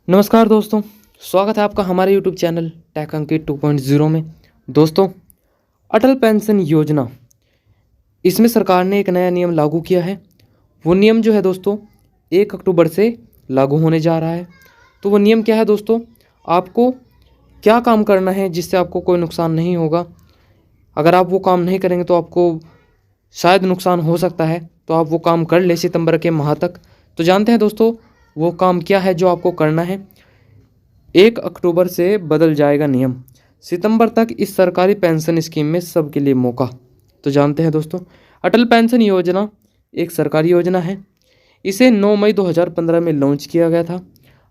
नमस्कार दोस्तों, स्वागत है आपका हमारे यूट्यूब चैनल टेक अंकित 2.0 में। दोस्तों, अटल पेंशन योजना, इसमें सरकार ने एक नया नियम लागू किया है। वो नियम जो है दोस्तों 1 अक्टूबर से लागू होने जा रहा है। तो वो नियम क्या है दोस्तों, आपको क्या काम करना है जिससे आपको कोई नुकसान नहीं होगा। अगर आप वो काम नहीं करेंगे तो आपको शायद नुकसान हो सकता है, तो आप वो काम कर ले सितंबर के माह तक। तो जानते हैं दोस्तों वो काम क्या है जो आपको करना है। 1 अक्टूबर से बदल जाएगा नियम। सितंबर तक इस सरकारी पेंशन स्कीम में सबके लिए मौका। तो जानते हैं दोस्तों, अटल पेंशन योजना एक सरकारी योजना है। इसे 9 मई 2015 में लॉन्च किया गया था।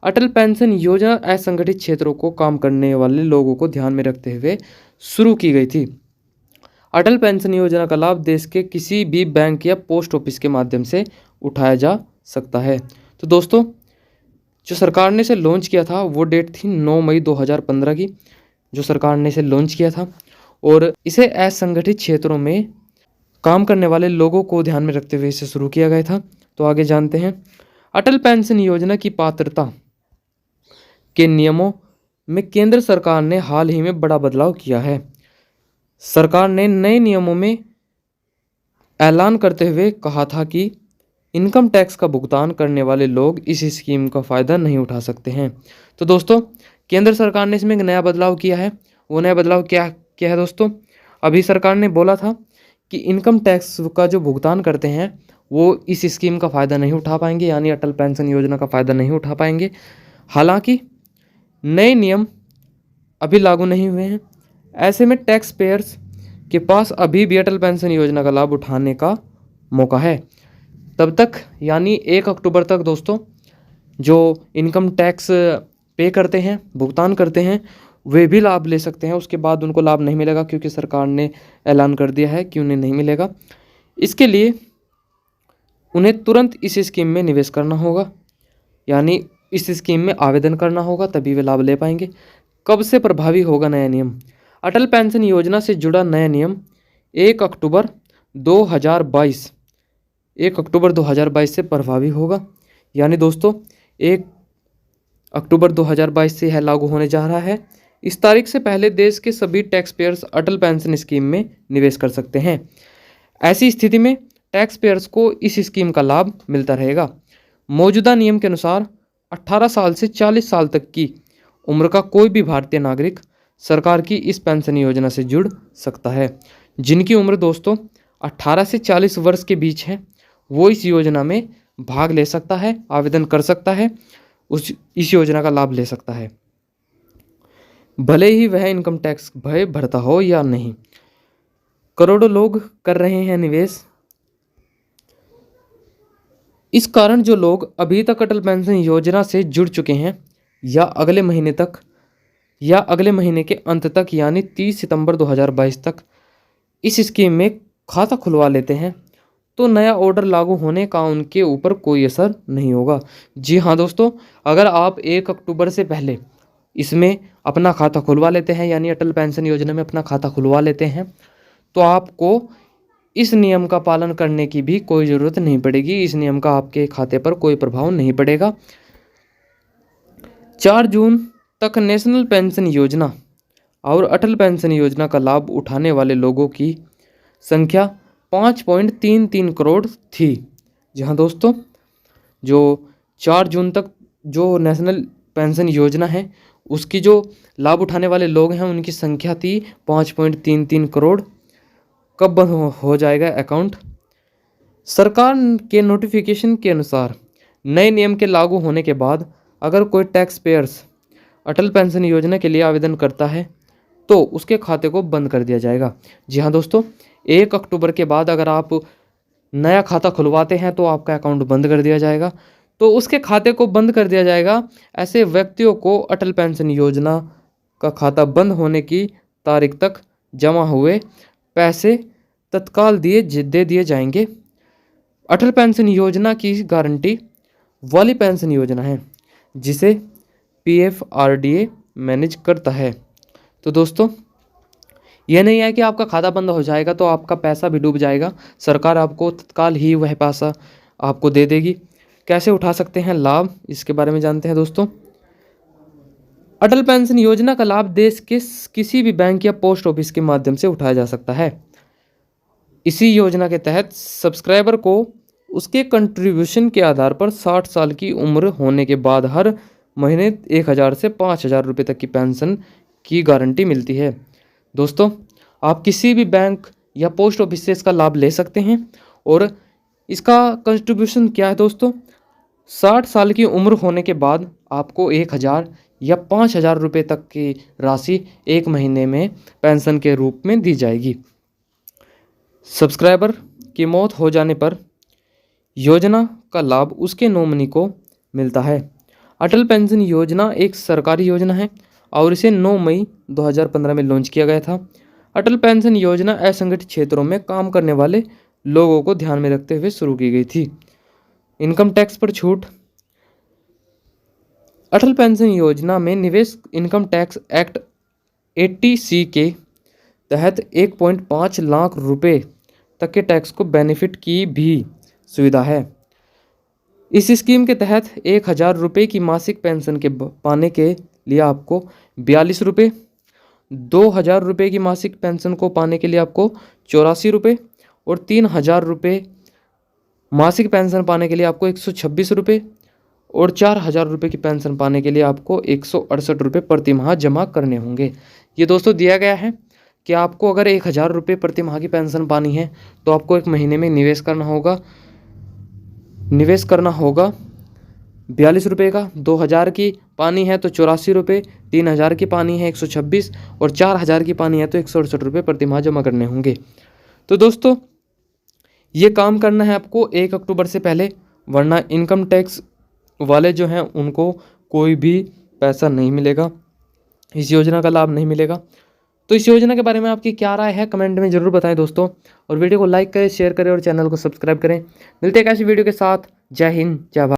अटल पेंशन योजना असंगठित क्षेत्रों को काम करने वाले लोगों को ध्यान में रखते हुए शुरू की गई थी। अटल पेंशन योजना का लाभ देश के किसी भी बैंक या पोस्ट ऑफिस के माध्यम से उठाया जा सकता है। तो दोस्तों, जो सरकार ने इसे लॉन्च किया था वो डेट थी 9 मई 2015 की, जो सरकार ने इसे लॉन्च किया था। और इसे असंगठित क्षेत्रों में काम करने वाले लोगों को ध्यान में रखते हुए इसे शुरू किया गया था। तो आगे जानते हैं, अटल पेंशन योजना की पात्रता के नियमों में केंद्र सरकार ने हाल ही में बड़ा बदलाव किया है। सरकार ने नए नियमों में ऐलान करते हुए कहा था कि इनकम टैक्स का भुगतान करने वाले लोग इस स्कीम का फ़ायदा नहीं उठा सकते हैं। तो दोस्तों, केंद्र सरकार ने इसमें एक नया बदलाव किया है। वो नया बदलाव क्या क्या है दोस्तों, अभी सरकार ने बोला था कि इनकम टैक्स का जो भुगतान करते हैं वो इस स्कीम का फ़ायदा नहीं उठा पाएंगे, यानी अटल पेंशन योजना का फ़ायदा नहीं उठा पाएंगे। हालांकि नए नियम अभी लागू नहीं हुए हैं। ऐसे में टैक्स पेयर्स के पास अभी भी अटल पेंशन योजना का लाभ उठाने का मौका है। तब तक यानी 1 अक्टूबर तक दोस्तों, जो इनकम टैक्स पे करते हैं, भुगतान करते हैं, वे भी लाभ ले सकते हैं। उसके बाद उनको लाभ नहीं मिलेगा, क्योंकि सरकार ने ऐलान कर दिया है कि उन्हें नहीं मिलेगा। इसके लिए उन्हें तुरंत इस स्कीम में निवेश करना होगा, यानी इस स्कीम में आवेदन करना होगा, तभी वे लाभ ले पाएंगे। कब से प्रभावी होगा नया नियम? अटल पेंशन योजना से जुड़ा नया नियम 1 अक्टूबर 2022 1 अक्टूबर 2022 से प्रभावी होगा। यानी दोस्तों 1 अक्टूबर 2022 से यह लागू होने जा रहा है। इस तारीख से पहले देश के सभी टैक्स पेयर्स अटल पेंशन स्कीम में निवेश कर सकते हैं। ऐसी स्थिति में टैक्स पेयर्स को इस स्कीम का लाभ मिलता रहेगा। मौजूदा नियम के अनुसार 18 साल से 40 साल तक की उम्र का कोई भी भारतीय नागरिक सरकार की इस पेंशन योजना से जुड़ सकता है। जिनकी उम्र दोस्तों 18 से 40 वर्ष के बीच है, वो इस योजना में भाग ले सकता है, आवेदन कर सकता है, इस योजना का लाभ ले सकता है, भले ही वह इनकम टैक्स भय भरता हो या नहीं। करोड़ों लोग कर रहे हैं निवेश। इस कारण जो लोग अभी तक अटल पेंशन योजना से जुड़ चुके हैं या अगले महीने के अंत तक यानी 30 सितंबर 2022 तक इस स्कीम में खाता खुलवा लेते हैं, तो नया ऑर्डर लागू होने का उनके ऊपर कोई असर नहीं होगा। जी हाँ दोस्तों, अगर आप 1 अक्टूबर से पहले इसमें अपना खाता खुलवा लेते हैं, यानी अटल पेंशन योजना में अपना खाता खुलवा लेते हैं, तो आपको इस नियम का पालन करने की भी कोई ज़रूरत नहीं पड़ेगी। इस नियम का आपके खाते पर कोई प्रभाव नहीं पड़ेगा। 4 जून तक नेशनल पेंशन योजना और अटल पेंशन योजना का लाभ उठाने वाले लोगों की संख्या 5.33 करोड़ थी। जी हाँ दोस्तों, जो 4 जून तक जो नेशनल पेंशन योजना है उसकी जो लाभ उठाने वाले लोग हैं उनकी संख्या थी 5.33 करोड़। कब बंद हो जाएगा अकाउंट? सरकार के नोटिफिकेशन के अनुसार नए नियम के लागू होने के बाद अगर कोई टैक्स पेयर्स अटल पेंशन योजना के लिए आवेदन करता है तो उसके खाते को बंद कर दिया जाएगा। जी हाँ दोस्तों, 1 अक्टूबर के बाद अगर आप नया खाता खुलवाते हैं तो आपका अकाउंट बंद कर दिया जाएगा, तो उसके खाते को बंद कर दिया जाएगा। ऐसे व्यक्तियों को अटल पेंशन योजना का खाता बंद होने की तारीख तक जमा हुए पैसे तत्काल दे दिए जाएंगे। अटल पेंशन योजना की गारंटी वाली पेंशन योजना है जिसे PFRDA मैनेज करता है। तो दोस्तों, यह नहीं है कि आपका खाता बंद हो जाएगा तो आपका पैसा भी डूब जाएगा। सरकार आपको तत्काल ही वह पैसा आपको दे देगी। कैसे उठा सकते हैं लाभ, इसके बारे में जानते हैं दोस्तों। अटल पेंशन योजना का लाभ देश के किसी भी बैंक या पोस्ट ऑफिस के माध्यम से उठाया जा सकता है। इसी योजना के तहत सब्सक्राइबर को उसके कंट्रीब्यूशन के आधार पर 60 साल की उम्र होने के बाद हर महीने 1000 से 5000 रुपये तक की पेंशन की गारंटी मिलती है। दोस्तों, आप किसी भी बैंक या पोस्ट ऑफिस से इसका लाभ ले सकते हैं। और इसका कंट्रीब्यूशन क्या है दोस्तों, 60 साल की उम्र होने के बाद आपको 1000 या 5000 रुपये तक की राशि एक महीने में पेंशन के रूप में दी जाएगी। सब्सक्राइबर की मौत हो जाने पर योजना का लाभ उसके नॉमिनी को मिलता है। अटल पेंशन योजना एक सरकारी योजना है और इसे 9 मई 2015 में लॉन्च किया गया था। अटल पेंशन योजना असंगठित क्षेत्रों में काम करने वाले लोगों को ध्यान में रखते हुए शुरू की गई थी। इनकम टैक्स पर छूट। अटल पेंशन योजना में निवेश इनकम टैक्स एक्ट 80C के तहत 1.5 लाख रुपए तक के टैक्स को बेनिफिट की भी सुविधा है। इस स्कीम के तहत 1000 रुपये की मासिक पेंशन के पाने के लिए आपको 42 रुपये, 2000 रुपये की मासिक पेंशन को पाने के लिए आपको 84 रुपये और 3000 रुपये मासिक पेंशन पाने के लिए आपको 126 रुपये और 4000 रुपये की पेंशन पाने के लिए आपको 168 रुपये प्रति माह जमा करने होंगे। ये दोस्तों दिया गया है कि आपको अगर 1000 रुपये प्रति माह की पेंशन पानी है तो आपको एक महीने में निवेश करना होगा 42 रुपये का, 2000 की पानी है तो 84 रुपये, 3000 की पानी है 126 और 4000 की पानी है तो 168 रुपये प्रति माह जमा करने होंगे। तो दोस्तों, ये काम करना है आपको 1 अक्टूबर से पहले, वरना इनकम टैक्स वाले जो हैं उनको कोई भी पैसा नहीं मिलेगा, इस योजना का लाभ नहीं मिलेगा। तो इस योजना के बारे में आपकी क्या राय है कमेंट में ज़रूर बताएं दोस्तों, और वीडियो को लाइक करें, शेयर करें और चैनल को सब्सक्राइब करें। मिलते हैं एक ऐसी वीडियो के साथ। जय हिंद, जय भारत।